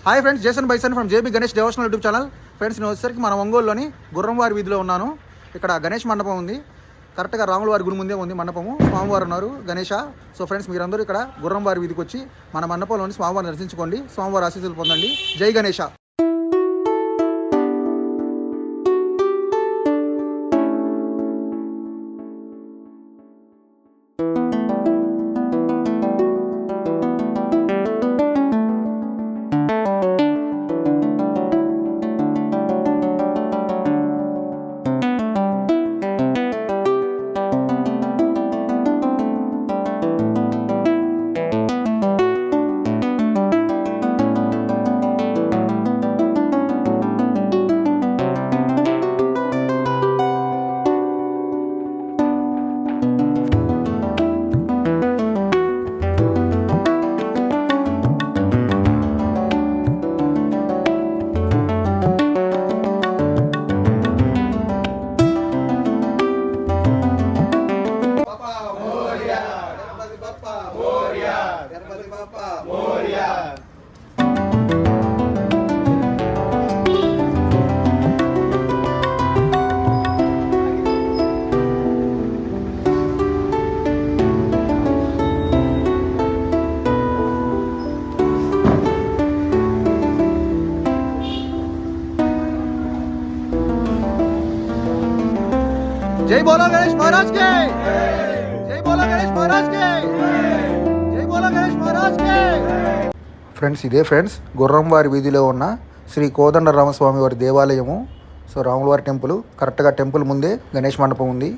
Hi friends, Jason bison from JB Ganesh devotional YouTube channel. Friends, నేను వచ్చేసరికి మన ఒంగోలులోని గుర్రంవారి వీధిలో ఉన్నాను. ఇక్కడ గణేష్ మండపం ఉంది. కరెక్ట్గా రాములవారి గుడి ముందే ఉంది మండపము. స్వామివారు ఉన్నారు, గణేష. సో ఫ్రెండ్స్, మీరందరూ ఇక్కడ గుర్రంవారి వీధికి వచ్చి మన మండపంలోని స్వామివారిని దర్శించుకోండి. స్వామివారి ఆశీస్సులు పొందండి. జై గణేష. जय बोलो गणेश महाराज के, जय बोलो गणेश महाराज के, जय बोलो गणेश महाराज के. ఫ్రెండ్స్, ఇదే ఫ్రెండ్స్ గుర్రంవారి వీధిలో ఉన్న శ్రీ కోదండ రామస్వామి వారి దేవాలయము. సో రాములవారి టెంపుల్, కరెక్ట్గా టెంపుల్ ముందే గణేష్ మండపం ఉంది.